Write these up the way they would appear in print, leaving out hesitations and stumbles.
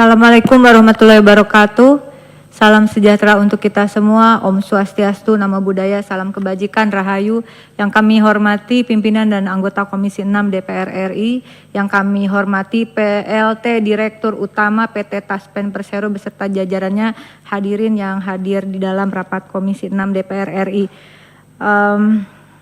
Assalamualaikum warahmatullahi wabarakatuh. Salam sejahtera untuk kita semua. Om Swastiastu, Namo Buddhaya, salam kebajikan, rahayu. Yang kami hormati pimpinan dan anggota Komisi 6 DPR RI, yang kami hormati PLT Direktur Utama PT Taspen Persero beserta jajarannya, hadirin yang hadir di dalam rapat Komisi 6 DPR RI.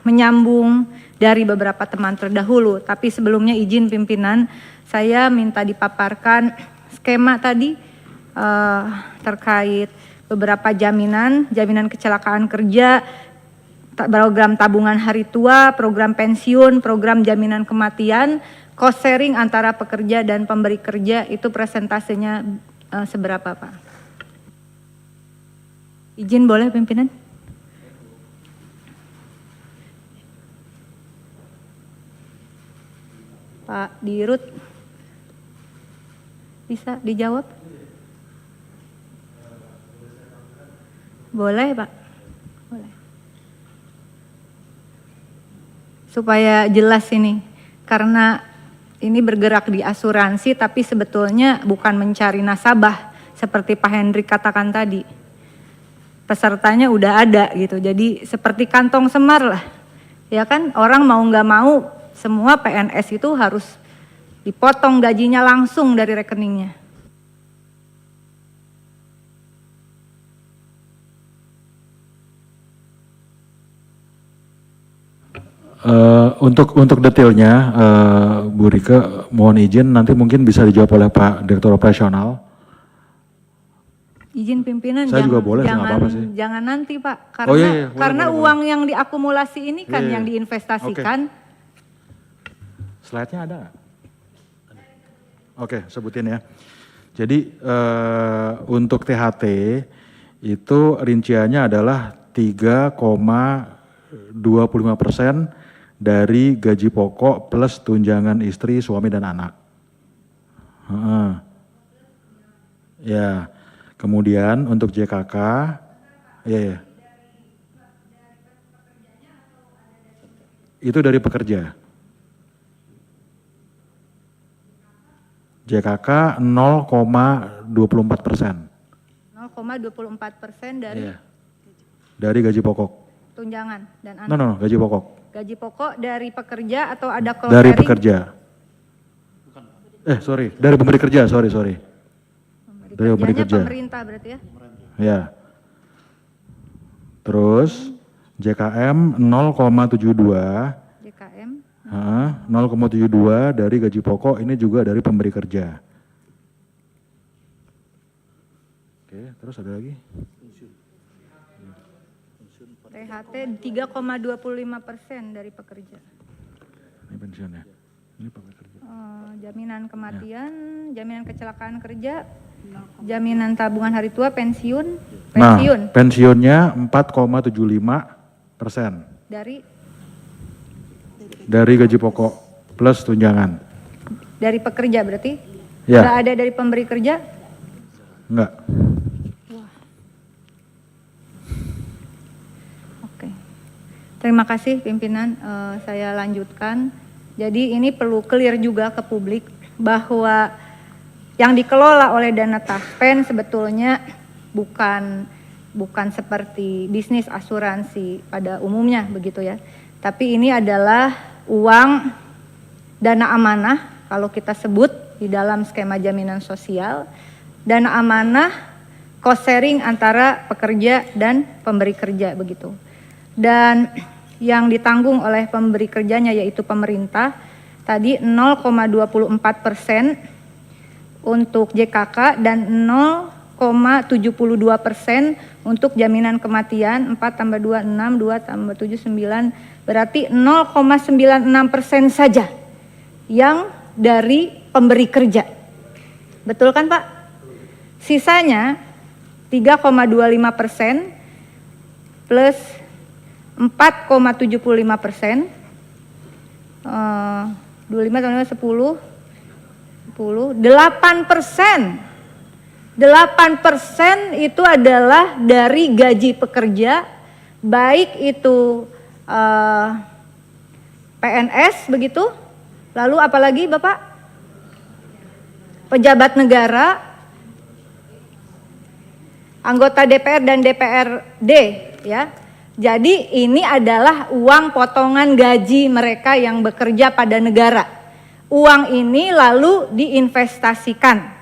Menyambung dari beberapa teman terdahulu, tapi sebelumnya izin pimpinan, saya minta dipaparkan skema tadi terkait beberapa jaminan kecelakaan kerja, program tabungan hari tua, program pensiun, program jaminan kematian, cost sharing antara pekerja dan pemberi kerja, itu presentasenya seberapa Pak? Izin boleh pimpinan? Pak Dirut, bisa dijawab? Boleh Pak? Boleh. Supaya jelas ini, karena ini bergerak di asuransi tapi sebetulnya bukan mencari nasabah seperti Pak Hendrik katakan tadi. Pesertanya udah ada gitu, jadi seperti kantong semar lah. Ya kan, orang mau nggak mau semua PNS itu harus dipotong gajinya langsung dari rekeningnya. Untuk detailnya, Bu Rike, mohon izin nanti mungkin bisa dijawab oleh Pak Direktur Operasional. Izin pimpinan, Saya juga boleh, nggak apa-apa sih. Jangan nanti Pak, karena, Oh, iya, karena boleh. uang yang diakumulasi ini kan Iya. yang diinvestasikan. Slide-nya ada nggak? Oke, sebutin ya. Jadi untuk THT itu rinciannya adalah 3,25% dari gaji pokok plus tunjangan istri, suami dan anak. Ya, kemudian untuk JKK, ya. Itu dari pekerja. JKK 0,24%. 0,24% dari Dari gaji pokok. tunjangan dan anak. No, gaji pokok. Gaji pokok dari pekerja atau ada cost Dari sharing? pekerja. Dari pemberi kerja, sorry. Dari pemberi kerja. Pemerintah berarti ya? Ya. Terus JKM 0,72. JKM. 0,72 dari gaji pokok, ini juga dari pemberi kerja. Oke, terus ada lagi? THT 3,25% dari pekerja. Ini pensiunnya. Ini pemberi kerja. Jaminan kematian, jaminan kecelakaan kerja, jaminan tabungan hari tua, pensiun. Nah, pensiunnya 4,75% dari gaji pokok plus tunjangan. Dari pekerja berarti? Ya. Nggak ada dari pemberi kerja? Enggak. Oke. Terima kasih pimpinan, saya lanjutkan. Jadi ini perlu clear juga ke publik bahwa yang dikelola oleh dana Taspen sebetulnya bukan seperti bisnis asuransi pada umumnya begitu ya. Tapi ini adalah uang dana amanah kalau kita sebut di dalam skema jaminan sosial, dana amanah cost sharing antara pekerja dan pemberi kerja begitu. Dan yang ditanggung oleh pemberi kerjanya yaitu pemerintah tadi 0,24% untuk JKK dan 0,72% untuk jaminan kematian. 4 tambah 2, 6, 2 tambah 7, 9, berarti 0,96% saja yang dari pemberi kerja. Betul kan Pak? Sisanya 3,25% plus 4,75%, 25 tambah 10, 8%. 8% itu adalah dari gaji pekerja, baik itu PNS begitu, lalu apalagi Bapak? Pejabat negara anggota DPR dan DPRD ya. Jadi ini adalah uang potongan gaji mereka yang bekerja pada negara. Uang ini lalu diinvestasikan.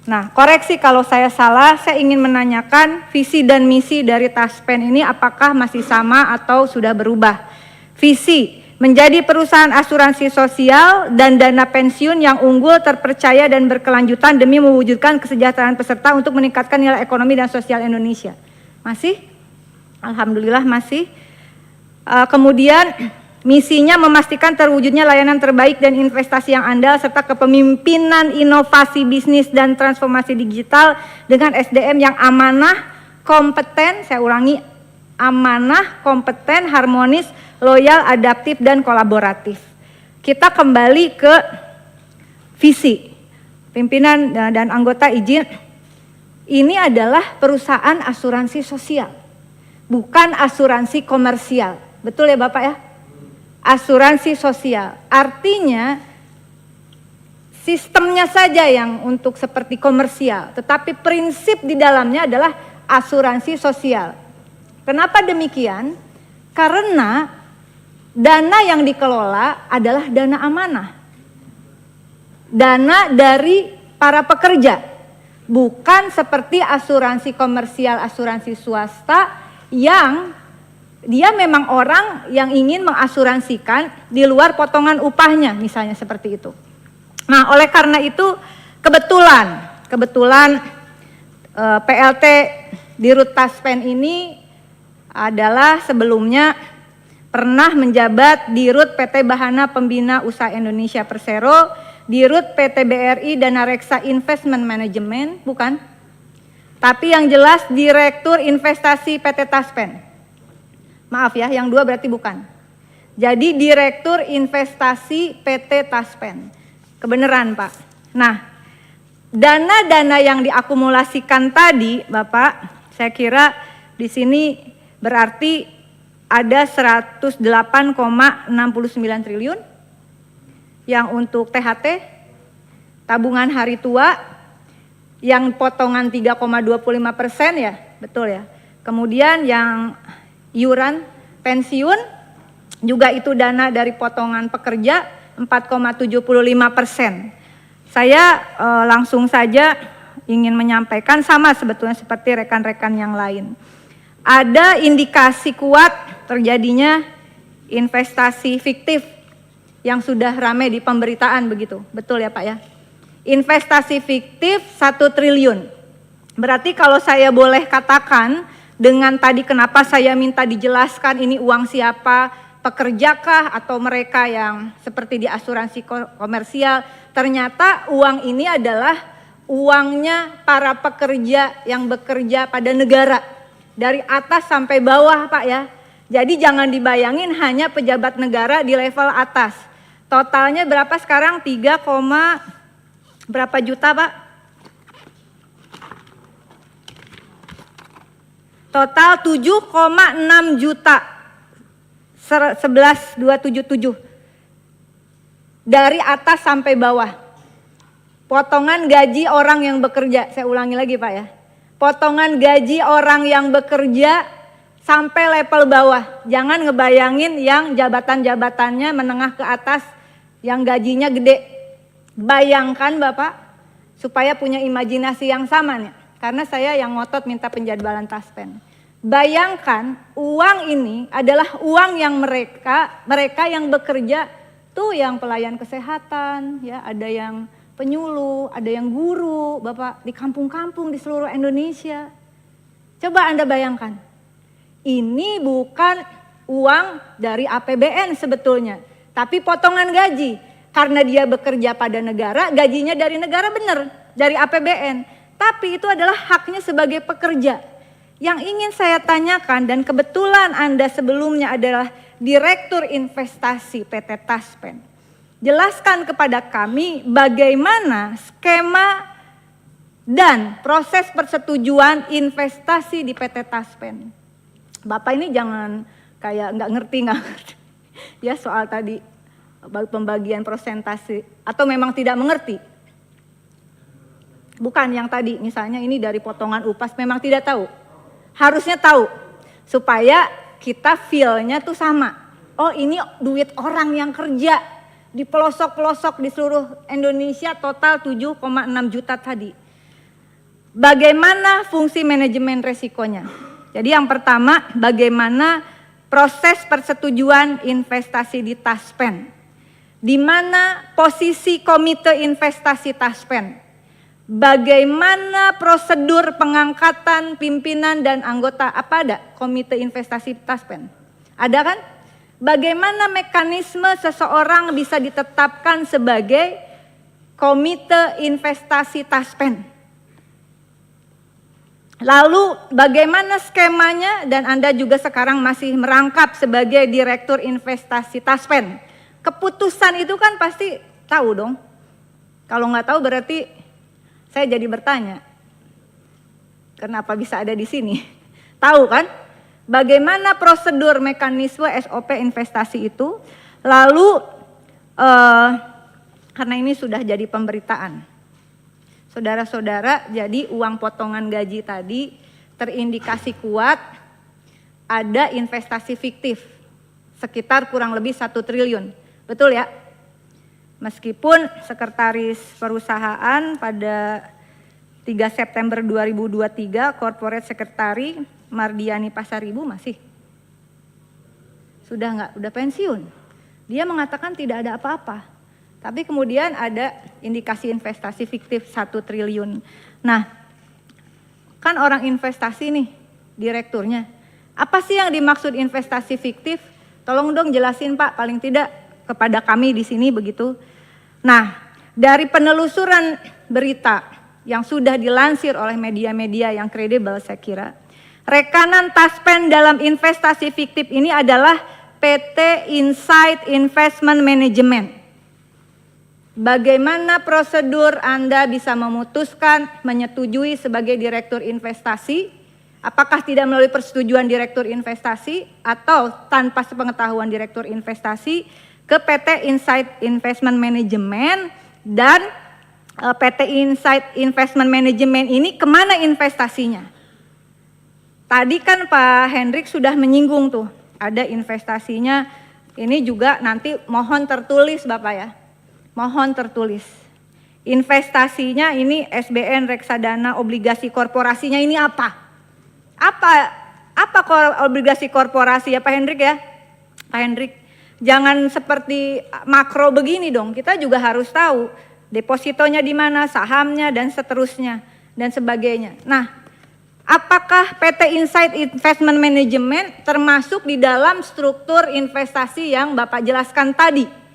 Nah, koreksi kalau saya salah, saya ingin menanyakan visi dan misi dari Taspen ini apakah masih sama atau sudah berubah. Visi, menjadi perusahaan asuransi sosial dan dana pensiun yang unggul, terpercaya dan berkelanjutan demi mewujudkan kesejahteraan peserta untuk meningkatkan nilai ekonomi dan sosial Indonesia. Masih? Alhamdulillah masih. Kemudian misinya memastikan terwujudnya layanan terbaik dan investasi yang andal serta kepemimpinan inovasi bisnis dan transformasi digital dengan SDM yang amanah, kompeten, saya ulangi, amanah, kompeten, harmonis, loyal, adaptif, dan kolaboratif. Kita kembali ke visi. Pimpinan dan anggota izin, ini adalah perusahaan asuransi sosial, bukan asuransi komersial. Betul ya Bapak ya? Asuransi sosial. Artinya sistemnya saja yang untuk seperti komersial, tetapi prinsip di dalamnya adalah asuransi sosial. Kenapa demikian? Karena dana yang dikelola adalah dana amanah. Dana dari para pekerja. Bukan seperti asuransi komersial, asuransi swasta yang dia memang orang yang ingin mengasuransikan di luar potongan upahnya, misalnya seperti itu. Nah, oleh karena itu kebetulan PLT Dirut Taspen ini adalah sebelumnya pernah menjabat Dirut PT Bahana Pembina Usaha Indonesia Persero, Dirut PT BRI Dana Reksa Investment Management, bukan? Tapi yang jelas Direktur Investasi PT Taspen. Maaf ya, yang dua berarti bukan. Jadi Direktur Investasi PT Taspen. Kebenaran Pak. Nah, dana-dana yang diakumulasikan tadi Bapak, saya kira di sini berarti ada 108,69 triliun yang untuk THT, tabungan hari tua, yang potongan 3,25% ya, betul ya. Kemudian yang iuran pensiun juga itu dana dari potongan pekerja 4,75%. Saya langsung saja ingin menyampaikan sama sebetulnya seperti rekan-rekan yang lain. Ada indikasi kuat terjadinya investasi fiktif yang sudah ramai di pemberitaan begitu. Betul ya Pak ya? Investasi fiktif 1 triliun. Berarti kalau saya boleh katakan dengan tadi kenapa saya minta dijelaskan ini uang siapa, pekerjakah atau mereka yang seperti di asuransi komersial, ternyata uang ini adalah uangnya para pekerja yang bekerja pada negara. Dari atas sampai bawah Pak ya. Jadi jangan dibayangin hanya pejabat negara di level atas. Totalnya berapa sekarang? 3, berapa juta Pak? Total 7,6 juta 11.277 dari atas sampai bawah. Potongan gaji orang yang bekerja, saya ulangi lagi Pak ya. Potongan gaji orang yang bekerja sampai level bawah. Jangan ngebayangin yang jabatan-jabatannya menengah ke atas yang gajinya gede. Bayangkan Bapak supaya punya imajinasi yang sama nih. Karena saya yang ngotot minta penjadwalan Taspen. Bayangkan uang ini adalah uang yang mereka yang bekerja tuh yang pelayan kesehatan, ya ada yang penyuluh, ada yang guru, Bapak di kampung-kampung di seluruh Indonesia. Coba Anda bayangkan, ini bukan uang dari APBN sebetulnya, tapi potongan gaji. Karena dia bekerja pada negara, gajinya dari negara benar, dari APBN. Tapi itu adalah haknya sebagai pekerja. Yang ingin saya tanyakan dan kebetulan Anda sebelumnya adalah Direktur Investasi PT Taspen. Jelaskan kepada kami bagaimana skema dan proses persetujuan investasi di PT Taspen. Bapak ini jangan kayak nggak ngerti ya soal tadi pembagian persentase atau memang tidak mengerti. Bukan yang tadi, misalnya ini dari potongan UPAS, memang tidak tahu. Harusnya tahu, supaya kita feel-nya tuh sama. Oh ini duit orang yang kerja di pelosok-pelosok di seluruh Indonesia, total 7,6 juta tadi. Bagaimana fungsi manajemen resikonya? Jadi yang pertama, bagaimana proses persetujuan investasi di Taspen? Di mana posisi komite investasi Taspen? Bagaimana prosedur pengangkatan pimpinan dan anggota? Apa ada komite investasi Taspen? Ada kan? Bagaimana mekanisme seseorang bisa ditetapkan sebagai komite investasi Taspen? Lalu bagaimana skemanya, dan Anda juga sekarang masih merangkap sebagai direktur investasi Taspen. Keputusan itu kan pasti tahu dong. Kalau nggak tahu berarti saya jadi bertanya, kenapa bisa ada di sini? Tahu kan? Bagaimana prosedur mekanisme SOP investasi itu? Lalu karena ini sudah jadi pemberitaan. Saudara-saudara, jadi uang potongan gaji tadi terindikasi kuat ada investasi fiktif sekitar kurang lebih 1 triliun. Betul ya? Meskipun sekretaris perusahaan pada 3 September 2023 corporate secretary Mardiani Pasaribu masih sudah pensiun. Dia mengatakan tidak ada apa-apa. Tapi kemudian ada indikasi investasi fiktif 1 triliun. Nah, kan orang investasi nih, direkturnya. Apa sih yang dimaksud investasi fiktif? Tolong dong jelasin Pak, paling tidak kepada kami di sini begitu. Nah, dari penelusuran berita yang sudah dilansir oleh media-media yang kredibel saya kira, rekanan Taspen dalam investasi fiktif ini adalah PT Insight Investment Management. Bagaimana prosedur Anda bisa memutuskan, menyetujui sebagai direktur investasi? Apakah tidak melalui persetujuan direktur investasi atau tanpa sepengetahuan direktur investasi ke PT Insight Investment Management, dan PT Insight Investment Management ini kemana investasinya? Tadi kan Pak Hendrik sudah menyinggung tuh, ada investasinya, ini juga nanti mohon tertulis Bapak ya. Mohon tertulis. Investasinya ini SBN, reksadana, obligasi korporasinya ini apa? Apa obligasi korporasi ya Pak Hendrik ya? Pak Hendrik, jangan seperti makro begini dong. Kita juga harus tahu depositonya di mana, sahamnya dan seterusnya dan sebagainya. Nah, apakah PT Insight Investment Management termasuk di dalam struktur investasi yang Bapak jelaskan tadi?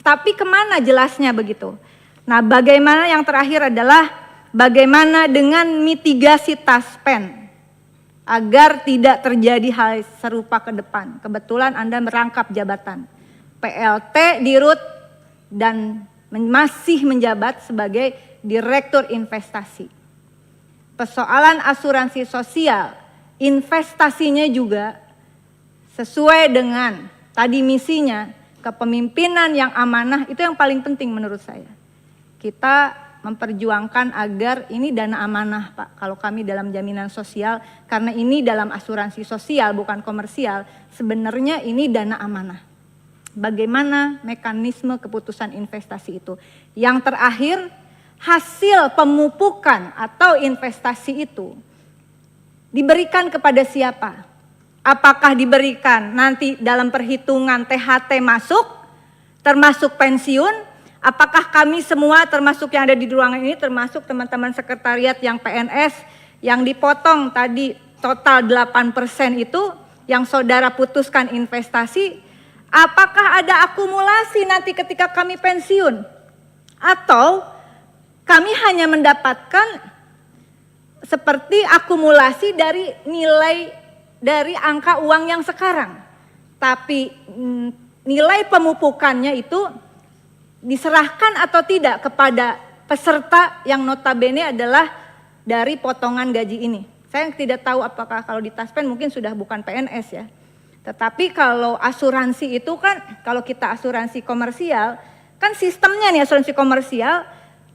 Tapi kemana jelasnya begitu? Nah, bagaimana yang terakhir adalah bagaimana dengan mitigasi Taspen agar tidak terjadi hal serupa ke depan. Kebetulan Anda merangkap jabatan PLT Dirut dan masih menjabat sebagai direktur investasi. Persoalan asuransi sosial, investasinya juga sesuai dengan tadi misinya, kepemimpinan yang amanah, itu yang paling penting menurut saya. Kita memperjuangkan agar ini dana amanah Pak, kalau kami dalam jaminan sosial, karena ini dalam asuransi sosial bukan komersial, sebenarnya ini dana amanah. Bagaimana mekanisme keputusan investasi itu? Yang terakhir, hasil pemupukan atau investasi itu diberikan kepada siapa? Apakah diberikan nanti dalam perhitungan THT masuk, termasuk pensiun? Apakah kami semua termasuk yang ada di ruangan ini, termasuk teman-teman sekretariat yang PNS, yang dipotong tadi total 8% itu, yang saudara putuskan investasi, apakah ada akumulasi nanti ketika kami pensiun? Atau kami hanya mendapatkan seperti akumulasi dari nilai dari angka uang yang sekarang, tapi nilai pemupukannya itu diserahkan atau tidak kepada peserta yang notabene adalah dari potongan gaji ini. Saya tidak tahu apakah kalau di Taspen mungkin sudah bukan PNS ya. Tetapi kalau asuransi itu kan, kalau kita asuransi komersial, kan sistemnya nih asuransi komersial,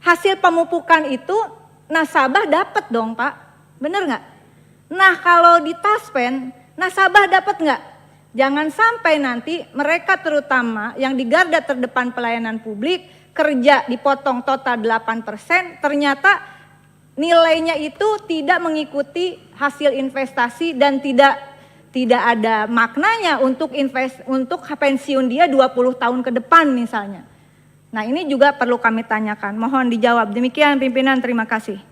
hasil pemupukan itu nasabah dapat dong Pak, bener nggak? Nah kalau di Taspen, nasabah dapat nggak? Jangan sampai nanti mereka terutama yang di garda terdepan pelayanan publik kerja dipotong total 8%, ternyata nilainya itu tidak mengikuti hasil investasi dan tidak ada maknanya untuk pensiun dia 20 tahun ke depan misalnya. Nah ini juga perlu kami tanyakan, mohon dijawab. Demikian pimpinan, terima kasih.